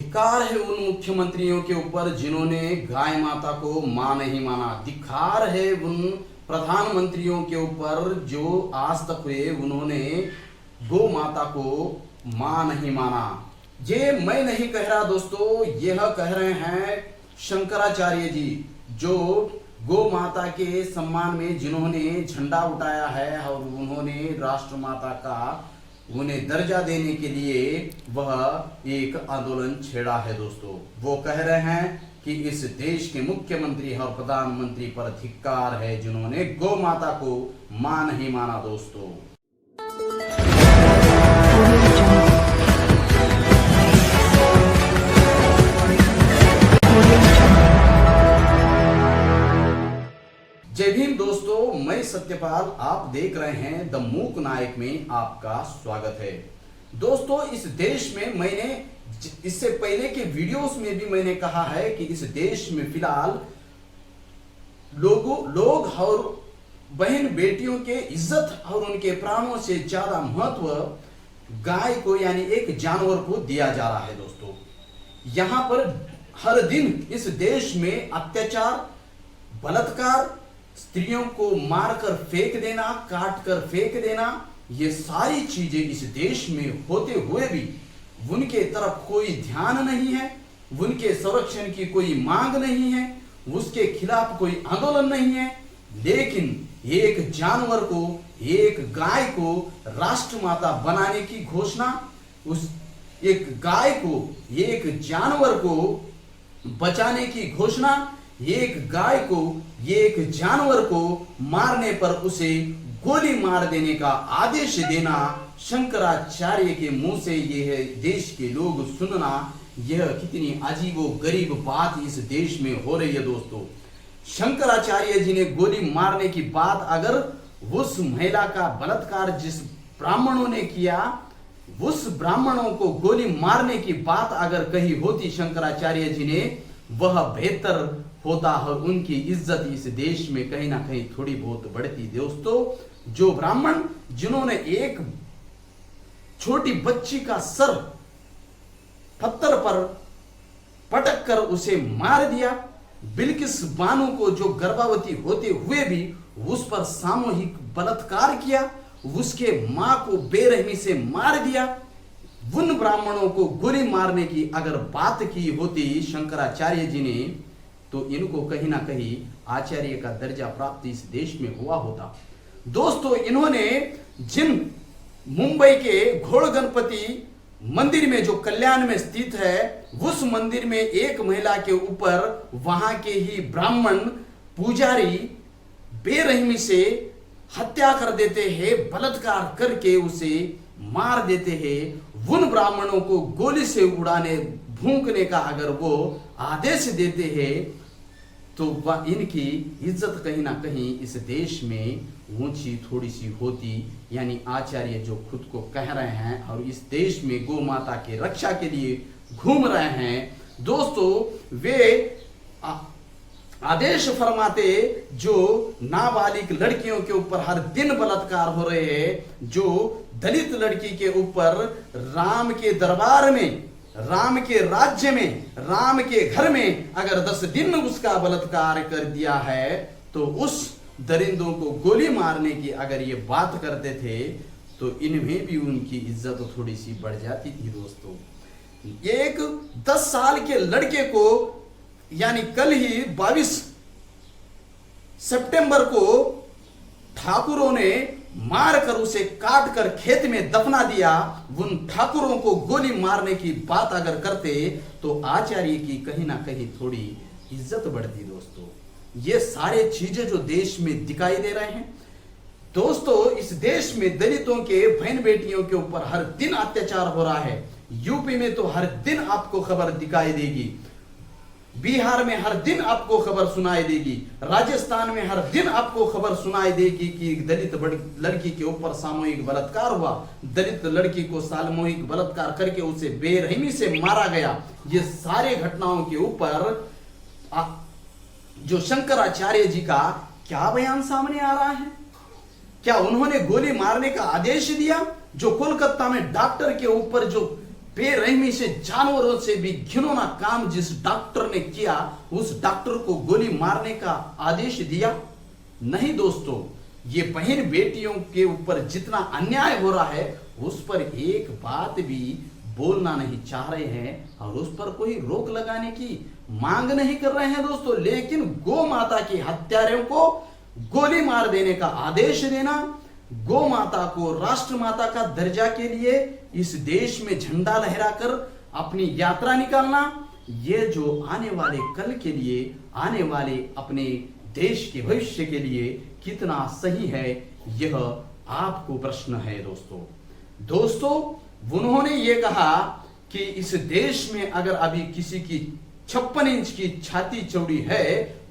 धिक्कार है उन मुख्यमंत्रियों के ऊपर जिन्होंने गाय माता को मां नहीं माना। धिक्कार है उन प्रधानमंत्रियों के ऊपर जो आज तक हुए उन्होंने गौ माता को मां नहीं माना। ये मैं नहीं कह रहा दोस्तों, यह कह रहे हैं शंकराचार्य जी, जो गौ माता के सम्मान में जिन्होंने झंडा उठाया है और उन्होंने राष्ट्र माता का उन्हें दर्जा देने के लिए वह एक आंदोलन छेड़ा है दोस्तों। वो कह रहे हैं कि इस देश के मुख्यमंत्री और प्रधानमंत्री पर धिक्कार है जिन्होंने गौ माता को मां नहीं माना दोस्तों। जय भीम दोस्तों, मैं सत्यपाल, आप देख रहे हैं द मूक नायक में आपका स्वागत है। दोस्तों, इस देश में मैंने इससे पहले के वीडियोस में भी मैंने कहा है कि इस देश में फिलहाल लोग और बहन बेटियों के इज्जत और उनके प्राणों से ज्यादा महत्व गाय को यानी एक जानवर को दिया जा रहा है दोस्तों। यहां पर हर दिन इस देश में अत्याचार, बलात्कार, स्त्रियों को मारकर फेंक देना, काट कर फेंक देना, ये सारी चीजें इस देश में होते हुए भी उनके तरफ कोई ध्यान नहीं है, उनके संरक्षण की कोई मांग नहीं है, उसके खिलाफ कोई आंदोलन नहीं है। लेकिन एक जानवर को, एक गाय को राष्ट्रमाता बनाने की घोषणा, उस एक गाय को, एक जानवर को बचाने की घोषणा, एक गाय को, एक जानवर को मारने पर उसे गोली मार देने का आदेश देना, शंकराचार्य के मुंह से यह देश के लोग सुनना, यह कितनी अजीबो गरीब बात इस देश में हो रही है दोस्तों। शंकराचार्य जी ने गोली मारने की बात, अगर उस महिला का बलात्कार जिस ब्राह्मणों ने किया, उस ब्राह्मणों को गोली मारने की बात अगर कही होती शंकराचार्य जी ने, वह बेहतर होता और उनकी इज्जत इस देश में कहीं ना कहीं थोड़ी बहुत बढ़ती दोस्तों। जो ब्राह्मण जिन्होंने एक छोटी बच्ची का सर पत्थर पर पटक कर उसे मार दिया, बिल्किस बानो को जो गर्भवती होते हुए भी उस पर सामूहिक बलात्कार किया, उसके मां को बेरहमी से मार दिया, उन ब्राह्मणों को गोली मारने की अगर बात की होती शंकराचार्य जी ने, तो इनको कहीं ना कहीं आचार्य का दर्जा प्राप्त इस देश में हुआ होता। दोस्तों, इन्होंने जिन मुंबई के घोड़ गणपति मंदिर में जो कल्याण में स्थित है, उस मंदिर में एक महिला के ऊपर वहां के ही ब्राह्मण पुजारी बेरहमी से हत्या कर देते हैं, बलात्कार करके उसे मार देते हैं। उन ब्राह्मणों को गोली से उड़ाने, भूंकने का अगर वो आदेश देते हैं, तो वह इनकी इज्जत कहीं ना कहीं इस देश में ऊंची थोड़ी सी होती। यानी आचार्य जो खुद को कह रहे हैं और इस देश में गौ माता के रक्षा के लिए घूम रहे हैं दोस्तों, वे आदेश फरमाते जो नाबालिग लड़कियों के ऊपर हर दिन बलात्कार हो रहे हैं, जो दलित लड़की के ऊपर राम के दरबार में, राम के राज्य में, राम के घर में अगर 10 दिन उसका बलात्कार कर दिया है, तो उस दरिंदों को गोली मारने की अगर ये बात करते थे, तो इनमें भी उनकी इज्जत थोड़ी सी बढ़ जाती थी दोस्तों। एक 10 साल के लड़के को, यानी कल ही 22 सितंबर को ठाकुरों ने मारकर उसे काट कर खेत में दफना दिया। उन ठाकुरों को गोली मारने की बात अगर करते, तो आचार्य की कहीं ना कहीं थोड़ी इज्जत बढ़ती दोस्तों। ये सारे चीजें जो देश में दिखाई दे रहे हैं दोस्तों, इस देश में दलितों के बहन बेटियों के ऊपर हर दिन अत्याचार हो रहा है। यूपी में तो हर दिन आपको खबर दिखाई देगी, बिहार में हर दिन आपको खबर सुनाई देगी, राजस्थान में हर दिन आपको खबर सुनाई देगी कि दलित लड़की के ऊपर सामूहिक बलात्कार हुआ, दलित लड़की को सामूहिक बलात्कार करके उसे बेरहमी से मारा गया। ये सारे घटनाओं के ऊपर जो शंकराचार्य जी का क्या बयान सामने आ रहा है? क्या उन्होंने गोली मारने का आदेश दिया? जो कोलकाता में डॉक्टर के ऊपर जो बेरहमी से जानवरों से भी घिनौना काम जिस डॉक्टर ने किया, उस डॉक्टर को गोली मारने का आदेश दिया? नहीं दोस्तों, ये बहन बेटियों के ऊपर जितना अन्याय हो रहा है उस पर एक बात भी बोलना नहीं चाह रहे हैं और उस पर कोई रोक लगाने की मांग नहीं कर रहे हैं दोस्तों। लेकिन गौ माता की हत्यारों को गोली मार देने का आदेश देना, गौ माता को राष्ट्र माता का दर्जा के लिए इस देश में झंडा लहराकर अपनी यात्रा निकालना, ये जो आने वाले कल के लिए, आने वाले अपने देश के भविष्य के लिए कितना सही है, यह आपको प्रश्न है दोस्तों। उन्होंने ये कहा कि इस देश में अगर अभी किसी की 56 इंच की छाती चौड़ी है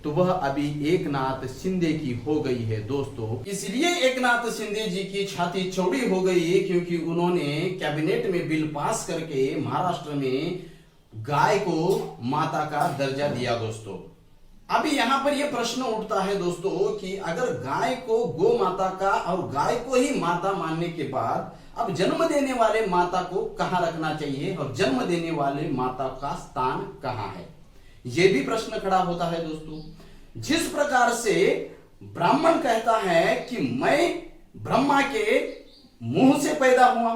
तो वह अभी एकनाथ शिंदे की हो गई है दोस्तों। इसलिए एकनाथ शिंदे जी की छाती चौड़ी हो गई क्योंकि उन्होंने कैबिनेट में बिल पास करके महाराष्ट्र में गाय को माता का दर्जा दिया दोस्तों। अभी यहां पर यह प्रश्न उठता है दोस्तों कि अगर गाय को गौ माता का और गाय को ही माता मानने के बाद अब जन्म देने वाले माता को कहां रखना चाहिए और जन्म देने वाले माता का स्थान कहां है, यह भी प्रश्न खड़ा होता है दोस्तों। जिस प्रकार से ब्राह्मण कहता है कि मैं ब्रह्मा के मुंह से पैदा हुआ,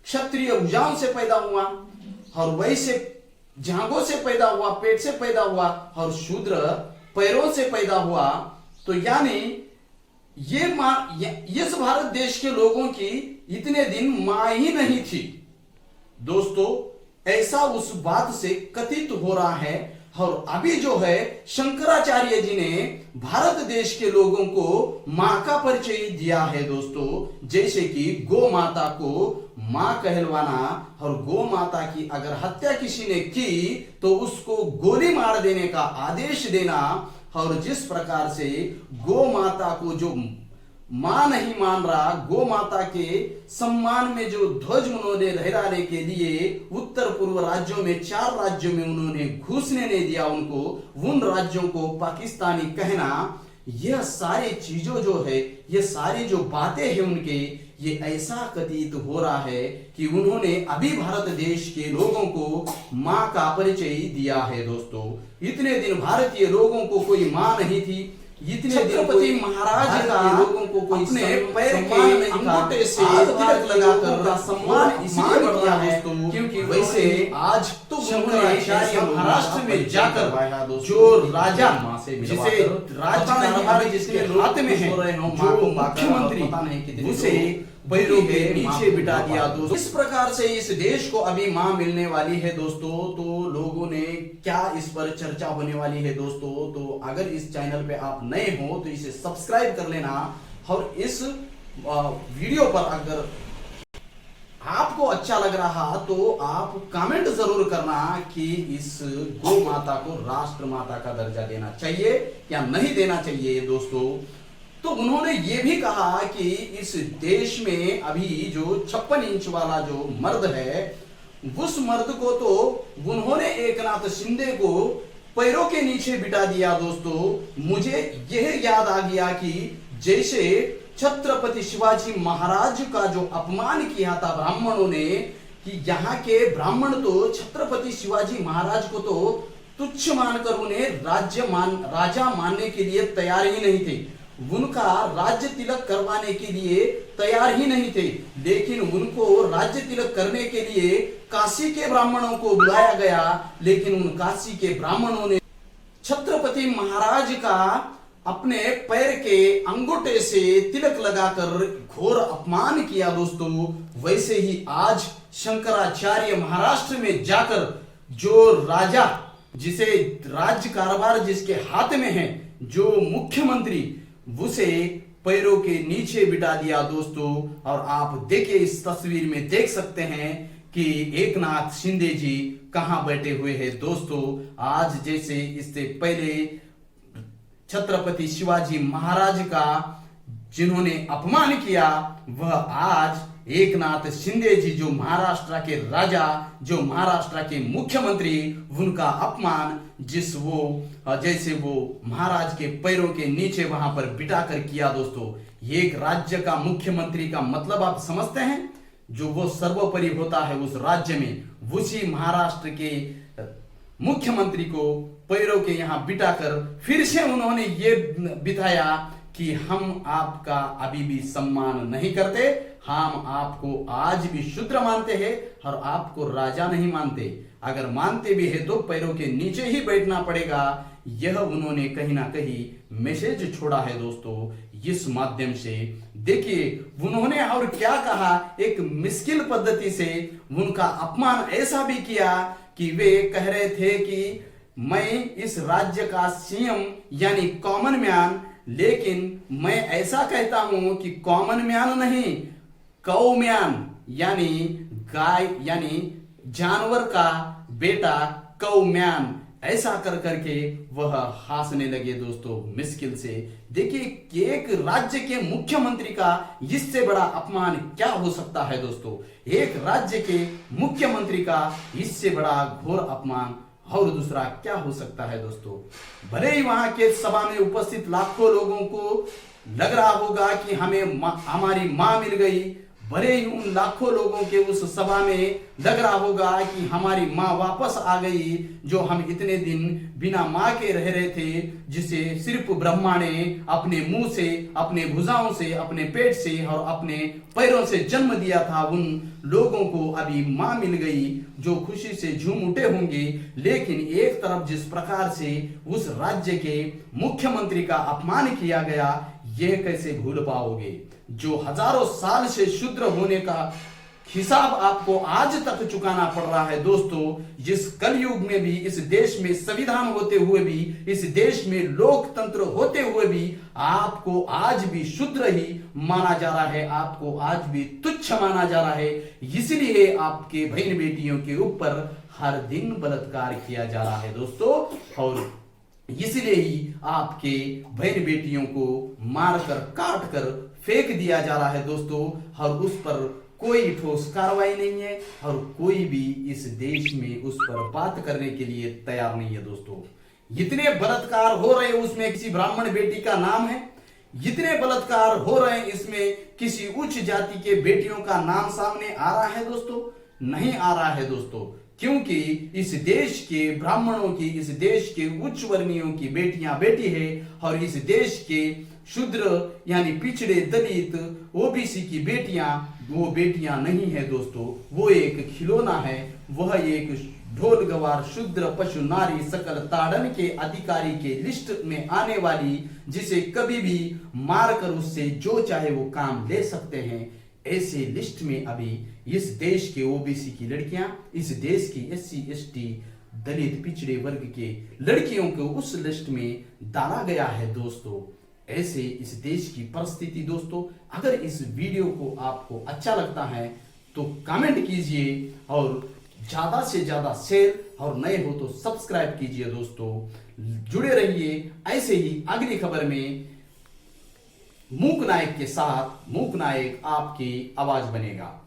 क्षत्रिय भुजाओं से पैदा हुआ, और वैसे जांघों से पैदा हुआ, पेट से पैदा हुआ, और शूद्र पैरों से पैदा हुआ, तो यानी ये मां इस भारत देश के लोगों की इतने दिन मां ही नहीं थी दोस्तों। ऐसा उस बात से कथित हो रहा है। और अभी जो है शंकराचार्य जी ने भारत देश के लोगों को मां का परिचय दिया है दोस्तों, जैसे कि गौ माता को मां कहलवाना, और गौ माता की अगर हत्या किसी ने की तो उसको गोली मार देने का आदेश देना, और जिस प्रकार से गौ माता को जो मां नहीं मान रहा, गौ माता के सम्मान में जो ध्वज उन्होंने लहराने के लिए उत्तर पूर्व राज्यों में 4 राज्यों में उन्होंने घुसने नहीं दिया उनको, उन राज्यों को पाकिस्तानी कहना, यह सारी चीजों जो है, ये सारी जो बातें हैं उनके, ये ऐसा कथित हो रहा है कि उन्होंने अभी भारत देश के लोगों को मां का परिचय दिया है दोस्तों। इतने दिन भारतीय लोगों को कोई मां नहीं थी, इतने छत्रपति महाराज का लोगों को कोई अपने पैर के अंगूठे से तिलक लगाकर सम्मान इसलिए बढ़ रहा है क्योंकि वैसे आज तो शंकराचार्य महाराष्ट्र में जाकर जो राजा जिसे राजकारभार जिसके हाथ में है, जो मुख्यमंत्री, उसे पैरों के नीचे बिठा दिया दोस्तों। इस प्रकार से इस देश को अभी मां मिलने वाली है दोस्तों। तो लोगों ने क्या इस पर चर्चा होने वाली है दोस्तों। तो अगर इस चैनल पे आप नए हो तो इसे सब्सक्राइब कर लेना, और इस वीडियो पर अगर आपको अच्छा लग रहा तो आप कमेंट जरूर करना कि इस गौ माता को राष्ट्र माता का दर्जा देना चाहिए या नहीं देना चाहिए दोस्तों। तो उन्होंने ये भी कहा कि इस देश में अभी जो 56 इंच वाला जो मर्द है, उस मर्द को तो उन्होंने एकनाथ शिंदे को पैरों के नीचे बिठा दिया दोस्तों। मुझे यह याद आ गया कि जैसे छत्रपति शिवाजी महाराज का जो अपमान किया था ब्राह्मणों ने, कि यहाँ के ब्राह्मण तो छत्रपति शिवाजी महाराज को तो तुच्छ मानकर उन्हें राजा मानने के लिए तैयार ही नहीं थे, उनका राज्य तिलक करवाने के लिए तैयार ही नहीं थे। लेकिन उनको राज्य तिलक करने के लिए काशी के ब्राह्मणों को बुलाया गया, लेकिन उन काशी के ब्राह्मणों ने छत्रपति महाराज का अपने पैर के अंगूठे से तिलक लगाकर घोर अपमान किया दोस्तों। वैसे ही आज शंकराचार्य महाराष्ट्र में जाकर जो राजा, जिसे राज्य कारोबार जिसके हाथ में है, जो मुख्यमंत्री, उसे पैरों के नीचे बिठा दिया दोस्तों। और आप देखिए, इस तस्वीर में देख सकते हैं कि एकनाथ शिंदे जी कहां बैठे हुए हैं दोस्तों। आज जैसे इससे पहले छत्रपति शिवाजी महाराज का जिन्होंने अपमान किया, वह आज एकनाथ शिंदे जी जो महाराष्ट्र के राजा, जो महाराष्ट्र के मुख्यमंत्री, उनका अपमान जैसे वो महाराज के पैरों के नीचे वहां पर बिठा कर किया दोस्तों। एक राज्य का मुख्यमंत्री का मतलब आप समझते हैं? जो वो सर्वोपरि होता है उस राज्य में, उसी महाराष्ट्र के मुख्यमंत्री को पैरों के यहाँ बिठाकर फिर से उन्होंने ये बिठाया कि हम आपका अभी भी सम्मान नहीं करते, हम आपको आज भी शूद्र मानते हैं और आपको राजा नहीं मानते, अगर मानते भी है तो पैरों के नीचे ही बैठना पड़ेगा। यह उन्होंने कहीं ना कहीं मैसेज छोड़ा है दोस्तों इस माध्यम से। देखिए उन्होंने और क्या कहा, एक मुश्किल पद्धति से उनका अपमान ऐसा भी किया कि वे कह रहे थे कि मैं इस राज्य का सीएम यानी कॉमन मैन, लेकिन मैं ऐसा कहता हूं कि कॉमन मैन नहीं, कौ मैन यानी गाय यानी जानवर का बेटा कौ मैन, ऐसा कर करके वह हंसने लगे दोस्तों मुश्किल से। देखिए एक राज्य के मुख्यमंत्री का इससे बड़ा अपमान क्या हो सकता है दोस्तों, एक राज्य के मुख्यमंत्री का इससे बड़ा घोर अपमान और दूसरा क्या हो सकता है दोस्तों। भले ही वहां के सभा में उपस्थित लाखों लोगों को लग रहा होगा कि हमें हमारी मां मिल गई, भले ही उन लाखों लोगों के उस सभा में लग रहा होगा कि हमारी मां वापस आ गई, जो हम इतने दिन बिना मां के रह रहे थे, जिसे सिर्फ ब्रह्मा ने अपने मुंह से, अपने भुजाओं से, अपने पेट से और अपने पैरों से जन्म दिया था, उन लोगों को अभी मां मिल गई जो खुशी से झूम उठे होंगे। लेकिन एक तरफ जिस प्रकार से उस राज्य के मुख्यमंत्री का अपमान किया गया, यह कैसे भूल पाओगे, जो हजारों साल से शूद्र होने का हिसाब आपको आज तक चुकाना पड़ रहा है दोस्तों। जिस कलयुग में भी, इस देश में संविधान होते हुए भी, इस देश में लोकतंत्र होते हुए भी आपको आज भी शूद्र ही माना जा रहा है, आपको आज भी तुच्छ माना जा रहा है। इसलिए आपके बहन बेटियों के ऊपर हर दिन बलात्कार किया जा रहा है दोस्तों, और इसलिए ही आपके बहन बेटियों को मारकर काट कर फेंक दिया जा रहा है दोस्तों, और उस पर कोई ठोस कार्रवाई नहीं है और कोई भी इस देश में उस पर बात करने के लिए तैयार नहीं है दोस्तों। इतने बलात्कार हो रहे हैं, उसमें किसी ब्राह्मण बेटी का नाम है, इतने बलात्कार हो रहे हैं, इसमें किसी उच्च जाति के बेटियों का नाम सामने आ रहा है दोस्तों? नहीं आ रहा है दोस्तों, क्योंकि इस देश के ब्राह्मणों की, इस देश के उच्च वर्णीयों की बेटियां बेटी है, और इस देश के शूद्र यानी पिछड़े दलित ओबीसी की बेटियां वो बेटियां नहीं है दोस्तों, वो एक खिलौना है, वह एक ढोल गवार शूद्र पशु नारी सकल ताड़न के अधिकारी के लिस्ट में आने वाली, जिसे कभी भी मारकर उससे जो चाहे वो काम ले सकते हैं, ऐसे लिस्ट में अभी इस देश के ओबीसी की लड़कियां, इस देश की एससी एसटी दलित पिछड़े वर्ग के लड़कियों को उस लिस्ट में डाला गया है दोस्तों। ऐसे इस देश की परिस्थिति दोस्तों। अगर इस वीडियो को आपको अच्छा लगता है तो कमेंट कीजिए और ज्यादा से ज्यादा शेयर, और नए हो तो सब्सक्राइब कीजिए दोस्तों। जुड़े रहिए ऐसे ही अगली खबर में मूक नायक के साथ। मूक नायक आपकी आवाज बनेगा।